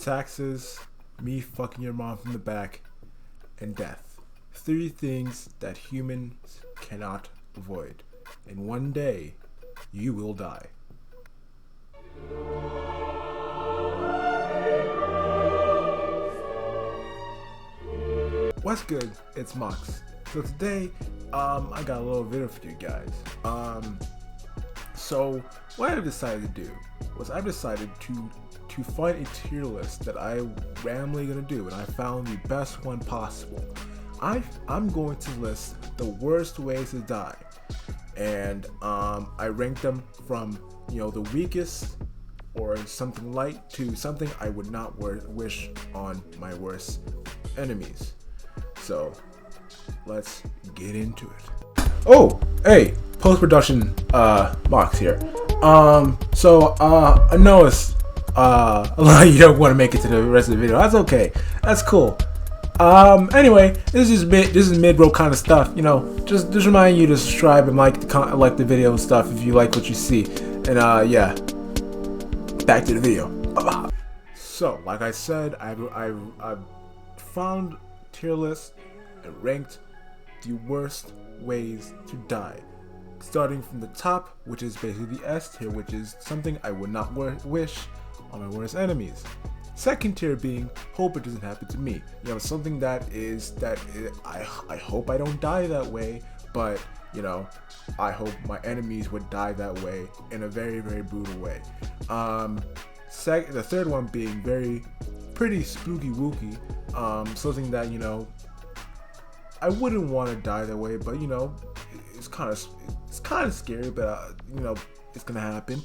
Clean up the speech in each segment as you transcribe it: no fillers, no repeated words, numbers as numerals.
taxes, me fucking your mom from the back, and death. 3 things that humans cannot avoid. And one day, you will die. What's good? It's Mox. So today, I got a little video for you guys. So what I decided to do was I decided to find a tier list that I randomly gonna do, and I found the best one possible. I'm going to list the worst ways to die, and I ranked them from the weakest or something light to something I would not wish on my worst enemies. So let's get into it. Oh, hey, post-production Mox here. So I know it's a lot of you don't want to make it to the rest of the video. That's okay. That's cool. Anyway, this is mid-roll kind of stuff. Just remind you to subscribe and like the video and stuff if you like what you see. And yeah, back to the video. So, like I said, I found tier list and ranked the worst ways to die, starting from the top, which is basically the S tier, which is something I would not wish on my worst enemies. Second tier being hope it doesn't happen to me. Something that I hope I don't die that way, but I hope my enemies would die that way in a very, very brutal way. The third one being pretty spooky wooky, something that I wouldn't want to die that way, but it's kind of scary, but it's gonna happen.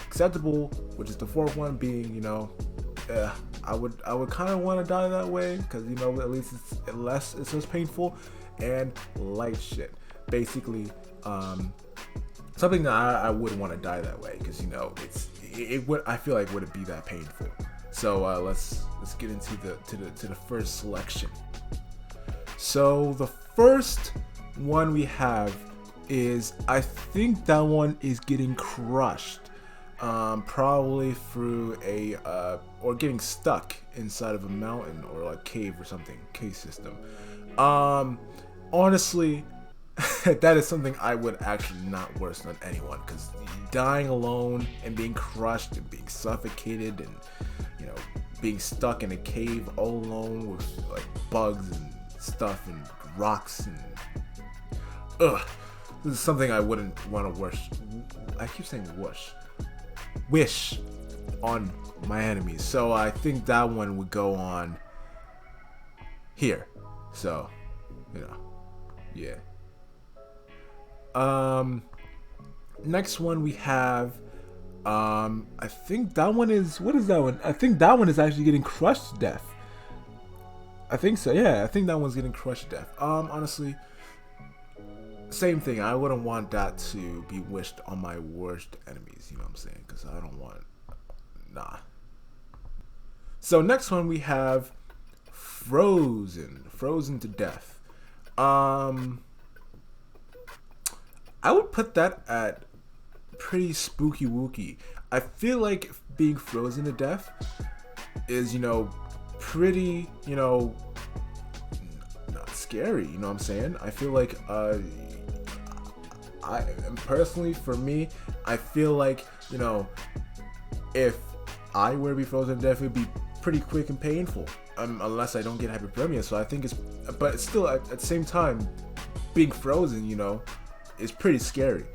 Acceptable, which is the fourth one, being I would kind of want to die that way, because at least it's less painful. And light shit, basically something that I wouldn't want to die that way, because I feel like it wouldn't be that painful. So let's get into the first selection. So the first one we have is, I think that one is getting crushed, probably through or getting stuck inside of a mountain or like cave or something, cave system. Honestly, that is something I would actually not wish on anyone, because dying alone and being crushed and being suffocated and being stuck in a cave all alone with like bugs and stuff and rocks and this is something I wouldn't want to wish. I keep saying wish on my enemies. So I think that one would go on here. So yeah. Next one we have, I think that one is, what is that one? I think that one is actually getting crushed to death. I think so, yeah. I think that one's getting crushed to death. Honestly, same thing. I wouldn't want that to be wished on my worst enemies. You know what I'm saying? Because I don't want, nah. So next one we have frozen to death. I would put that at pretty spooky wooky. I feel like being frozen to death is pretty not scary. You know what I'm saying? I feel like I personally, for me, I feel like if I were to be frozen to death, it would be pretty quick and painful, unless I don't get hypothermia. So I think but still at the same time, being frozen is pretty scary,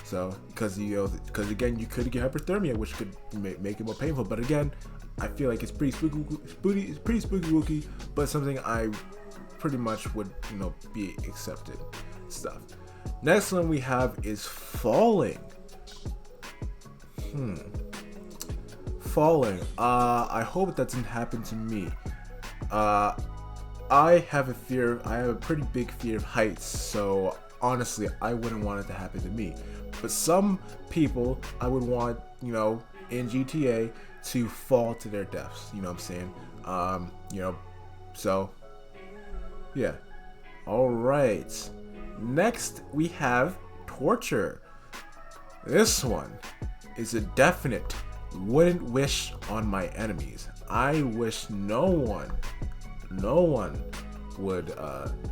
so because again, you could get hypothermia, which could make it more painful. But again, I feel like it's pretty spooky wooky, but something I pretty much would be accepted stuff. Next one we have is falling. Falling. I hope that doesn't happen to me. I have a pretty big fear of heights, so honestly, I wouldn't want it to happen to me. But some people, I would want, in GTA, to fall to their deaths. You know what I'm saying? So, yeah. Alright. Next, we have torture. This one is a definite wouldn't wish on my enemies. I wish no one would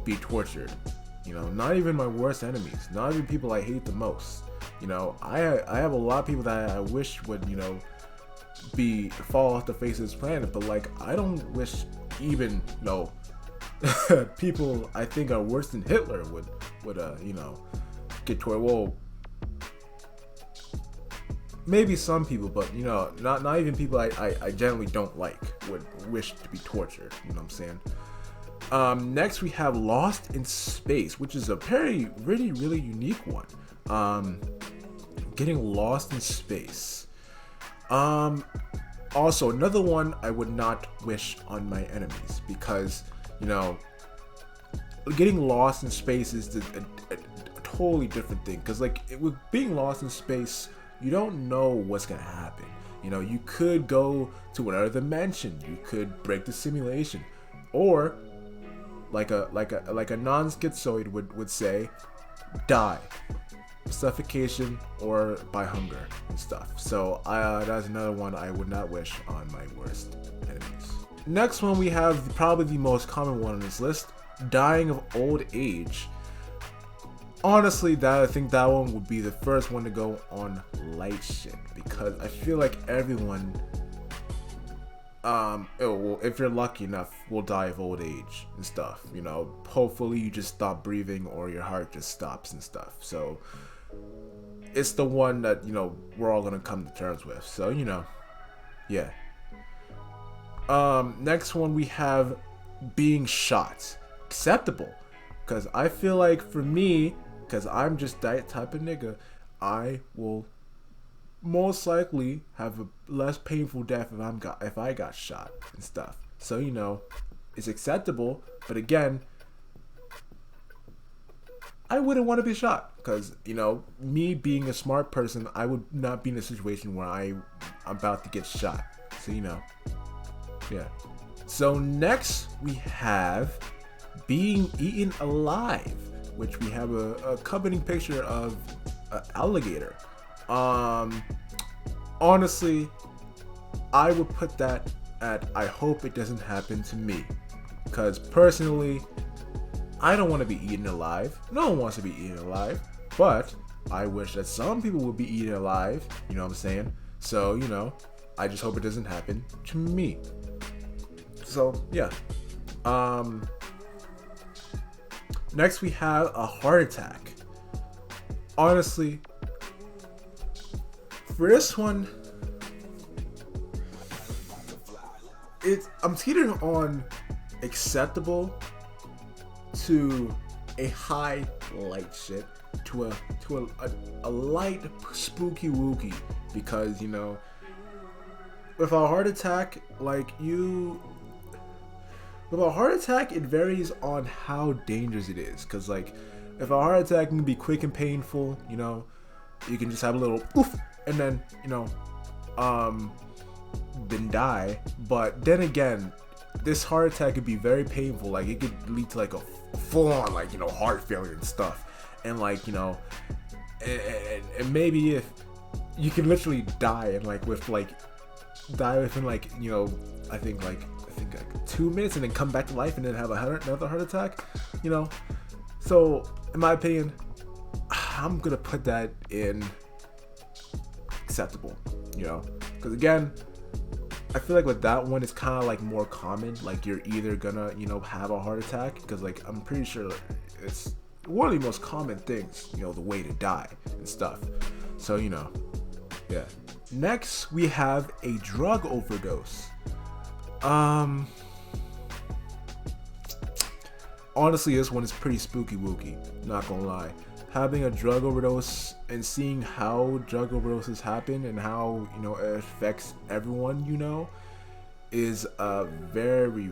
be tortured. You know, not even my worst enemies, not even people I hate the most. You know, I have a lot of people that I wish would, you know, fall off the face of this planet, but like I don't wish even, you know, people I think are worse than Hitler would you know, get tortured. Well, maybe some people, but you know, not even people I generally don't like would wish to be tortured. You know what I'm saying? Next we have Lost in Space, which is a really unique one. Getting lost in space. Also another one I would not wish on my enemies, because you know, getting lost in space is a totally different thing. Because like with being lost in space, you don't know what's gonna happen. You know, you could go to another dimension, you could break the simulation, or like a non-schizoid would say, die, suffocation, or by hunger and stuff. So that's another one I would not wish on my worst enemies. Next one, we have probably the most common one on this list, dying of old age. Honestly, I think that one would be the first one to go on light shit, because I feel like everyone, if you're lucky enough, will die of old age and stuff. You know, hopefully you just stop breathing or your heart just stops and stuff. So it's the one that, you know, we're all gonna come to terms with. So, you know, yeah. Next one we have being shot. Acceptable, because I feel like for me, because I'm just that type of nigga, I will most likely have a less painful death if I got shot and stuff. So, you know, it's acceptable, but again, I wouldn't want to be shot, because, you know, me being a smart person, I would not be in a situation where I'm about to get shot. So, you know, yeah. So next we have being eaten alive, which we have a accompanying picture of an alligator. Honestly, I would put that at I hope it doesn't happen to me, because personally, I don't want to be eaten alive. No one wants to be eaten alive, but I wish that some people would be eaten alive. You know what I'm saying? So, you know, I just hope it doesn't happen to me. So yeah. Next we have a heart attack. Honestly, for this one, I'm teetering on acceptable to a high light shit to a light spooky wooky, because you know, with a heart attack, with a heart attack, it varies on how dangerous it is. Because, like, if a heart attack can be quick and painful, you know, you can just have a little oof, and then, you know, then die. But then again, this heart attack could be very painful. Like, it could lead to, like, a full-on, like, you know, heart failure and stuff. And, like, you know, and maybe if you can literally die and, like, die within, like, you know, I think like 2 minutes, and then come back to life and then have another heart attack, you know. So in my opinion, I'm gonna put that in acceptable, you know, because again, I feel like with that one, it's kind of like more common. Like you're either gonna, you know, have a heart attack, because like I'm pretty sure it's one of the most common things, you know, the way to die and stuff. So, you know, yeah. Next we have a drug overdose. Honestly, this one is pretty spooky wooky, not gonna lie. Having a drug overdose and seeing how drug overdoses happen and how, you know, it affects everyone, you know, is a very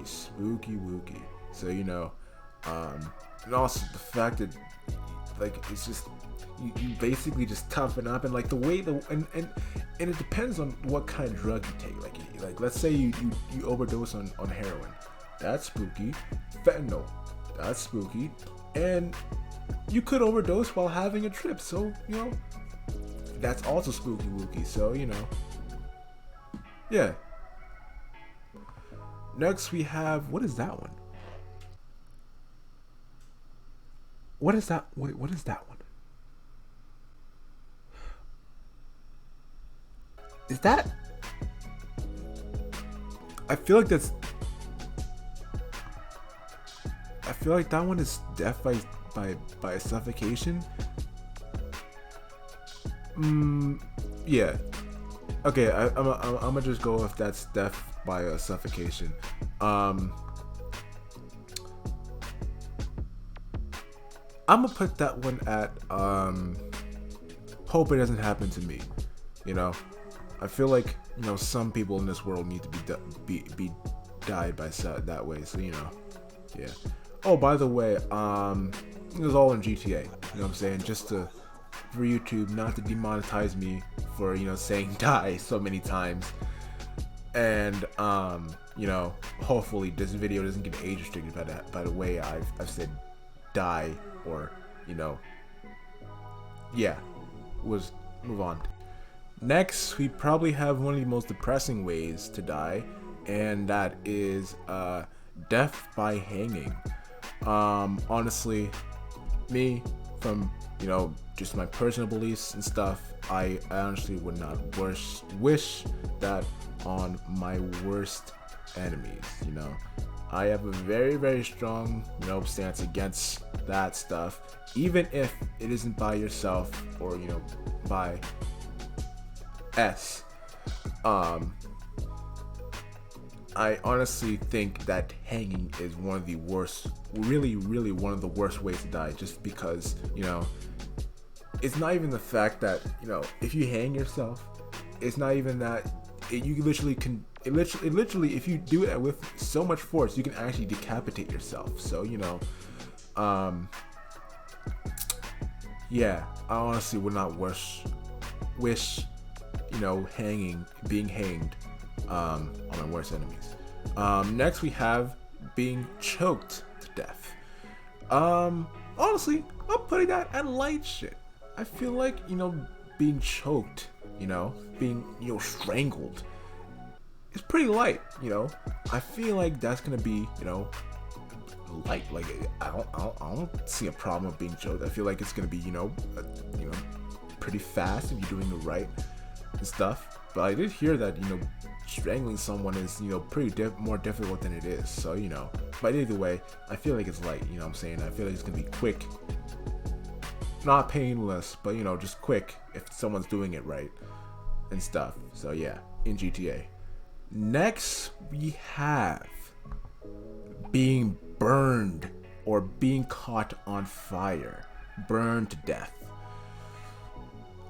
spooky wooky. So, you know, and also the fact that, like, it's just, you basically just toughen up, and like the way and it depends on what kind of drug you take. Like let's say you overdose on heroin, that's spooky. Fentanyl, that's spooky. And you could overdose while having a trip. So, you know, that's also spooky wooky. So you know, yeah. Next we have, what is that one? What is that? Wait, what is that one? Is that? I feel like that's. I feel like that one is death by suffocation. Yeah. Okay, I'm gonna just go if that's death by suffocation. I'm gonna put that one at hope it doesn't happen to me. You know, I feel like, you know, some people in this world need to be died by that way. So you know, yeah. Oh, by the way, it was all in GTA. You know what I'm saying? Just to, for YouTube not to demonetize me for, you know, saying die so many times. And you know, hopefully this video doesn't get age restricted by the way I've said die, or you know, yeah. Was move on. Next, we probably have one of the most depressing ways to die, and that is death by hanging. Honestly, me, from, you know, just my personal beliefs and stuff, I honestly would not wish that on my worst enemies. You know, I have a very strong, you know, stance against that stuff, even if it isn't by yourself or, you know, by S. I honestly think that hanging is one of the worst, really one of the worst ways to die, just because, you know, it's not even the fact that, you know, if you hang yourself, it's not even that you literally can, literally if you do it with so much force, you can actually decapitate yourself. So, you know, yeah, I honestly would not wish, you know, being hanged on my worst enemies. Next we have being choked to death. Honestly, I'm putting that at light shit. I feel like, you know, being choked, you know, being, you know, strangled, is pretty light. You know, I feel like that's gonna be, you know, light. Like I don't see a problem with being choked. I feel like it's gonna be, you know, pretty fast if you're doing it right and stuff. But I did hear that, you know, strangling someone is, you know, pretty more difficult than it is. So, you know, but either way, I feel like it's light. You know what I'm saying? I feel like it's gonna be quick, not painless, but, you know, just quick if someone's doing it right and stuff. So yeah, in GTA. Next we have being burned or being caught on fire, burned to death.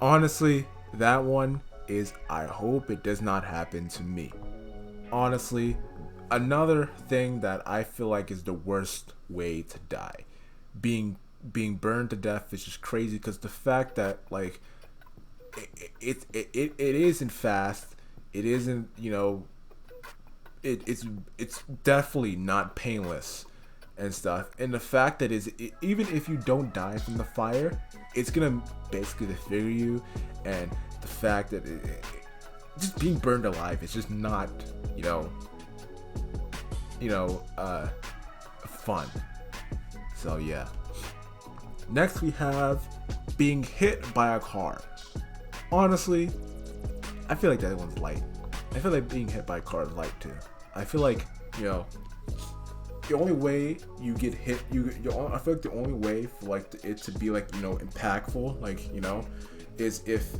Honestly, that one is, I hope it does not happen to me. Honestly, another thing that I feel like is the worst way to die, being burned to death, is just crazy, because the fact that, like, it isn't fast, it isn't, you know, it's definitely not painless and stuff, and the fact that even if you don't die from the fire, it's gonna basically disfigure you, and the fact that just being burned alive is just not, you know, fun. So yeah. Next we have being hit by a car. Honestly, I feel like that one's light. I feel like being hit by a car is light too. I feel like, you know, the only way you get hit, I feel like the only way for like it to be like, you know, impactful, like, you know, is if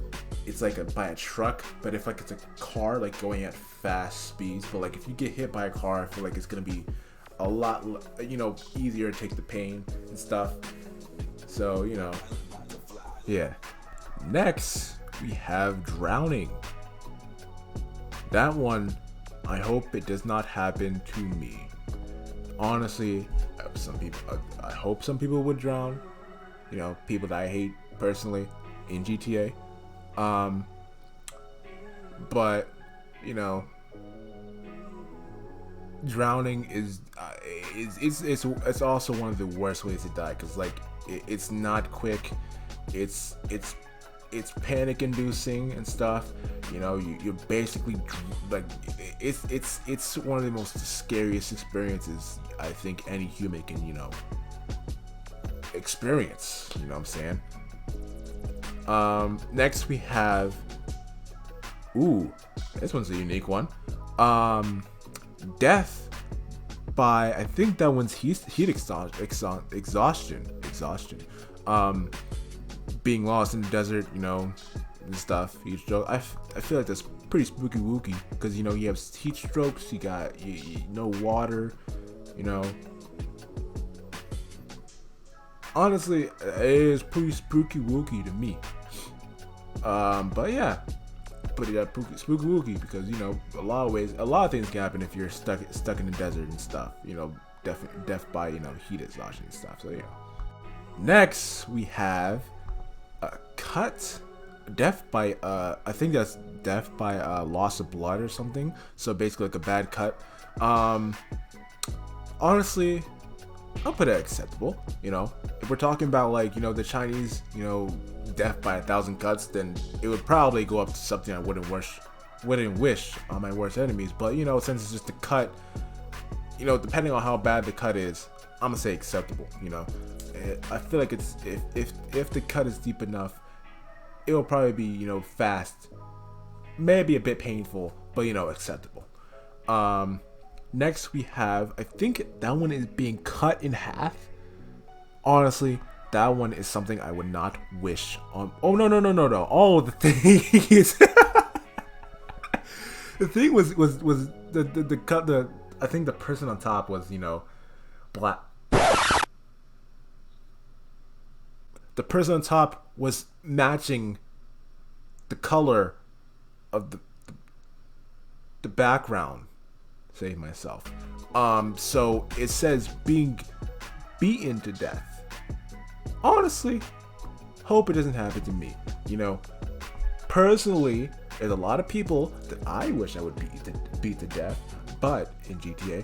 it's like by a truck. But if like it's a car like going at fast speeds, but like if you get hit by a car, I feel like it's gonna be a lot, you know, easier to take the pain and stuff. So, you know, yeah. Next we have drowning. That one, I hope it does not happen to me. Honestly, I hope some people would drown. You know, people that I hate personally in GTA. But, you know, drowning is it's also one of the worst ways to die, because like it's not quick. It's it's panic inducing and stuff. You know, you're basically like, it's one of the most scariest experiences I think any human can, you know, experience. You know what I'm saying? Next we have, ooh, this one's a unique one. Death by, I think that one's heat exhaustion. Being lost in the desert, you know, and stuff. Heat stroke. I feel like that's pretty spooky wooky, because, you know, you have heat strokes, you got no water, you know. Honestly, it is pretty spooky wooky to me. But yeah, put it at spooky wooky, because, you know, a lot of things can happen if you're stuck in the desert and stuff. You know, death by, you know, heat exhaustion and stuff. So yeah. Next we have death by I think that's death by loss of blood or something. So basically like a bad cut. Honestly, I'll put it acceptable. You know, if we're talking about, like, you know, the Chinese, you know, death by 1,000 cuts, then it would probably go up to something I wouldn't wish on my worst enemies. But, you know, since it's just a cut, you know, depending on how bad the cut is, I'm gonna say acceptable. You know, I feel like it's, if the cut is deep enough, it will probably be, you know, fast, maybe a bit painful, but, you know, acceptable. Next we have, I think that one is being cut in half. Honestly, that one is something I would not wish on. Oh, no. Oh, the thing is, the thing was the cut. I think the person on top was, you know, black. The person on top was matching the color of the background. Save myself. So it says being beaten to death. Honestly, hope it doesn't happen to me. You know, personally, there's a lot of people that I wish I would beat to death, but in GTA.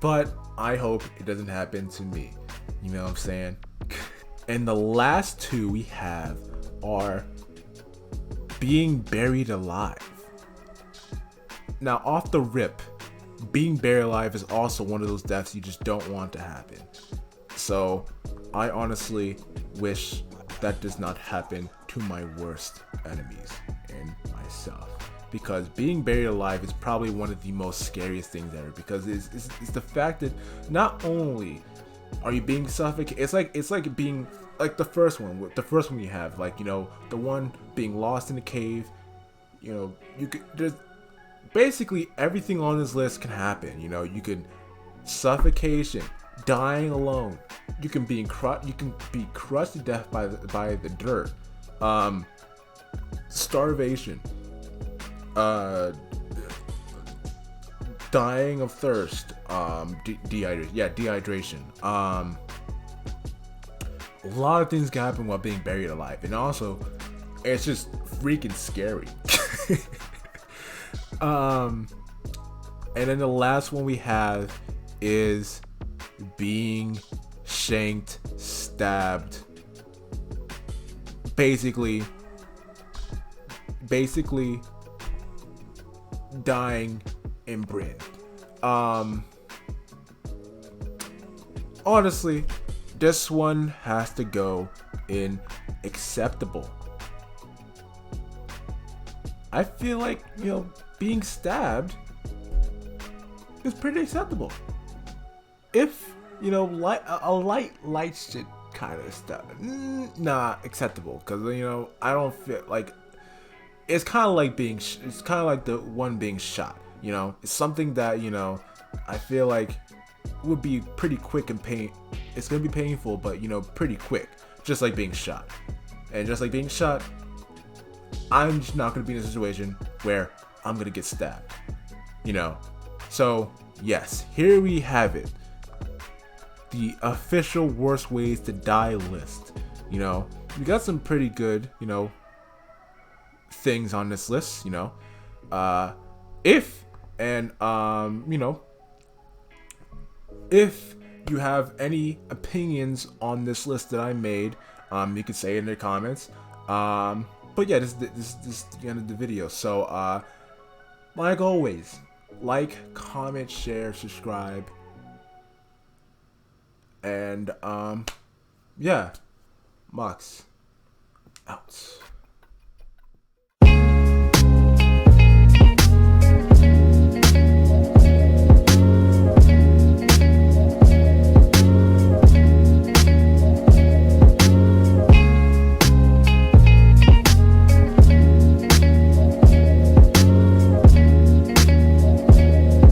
But I hope it doesn't happen to me. You know what I'm saying? And the last two we have are being buried alive. Now, off the rip, being buried alive is also one of those deaths you just don't want to happen. So, I honestly wish that does not happen to my worst enemies and myself. Because being buried alive is probably one of the most scariest things ever. Because it's the fact that not only are you being suffocated, it's like being like the first one you have, like, you know, the one being lost in a cave. You know, there's basically everything on this list can happen. You know, you can suffocation, dying alone. You can be crushed to death by the dirt. Starvation. Dying of thirst. Dehydration. A lot of things can happen while being buried alive, and also, it's just freaking scary. And then the last one we have is being shanked, stabbed, basically dying in Britain. Honestly, this one has to go in acceptable. I feel like, you know, being stabbed is pretty acceptable. If, you know, a light shit kind of stuff, nah, acceptable. Because, you know, I don't feel like it's kind of like the one being shot. You know, it's something that, you know, I feel like would be pretty quick and it's gonna be painful, but, you know, pretty quick, just like being shot. And just like being shot, I'm just not gonna be in a situation where I'm gonna get stabbed, you know. So yes, here we have it, the official worst ways to die list. You know, we got some pretty good, you know, things on this list. You know, you know, if you have any opinions on this list that I made, You can say it in the comments. But yeah, this is the end of the video. So like always, like, comment, share, subscribe, and yeah, Mox out.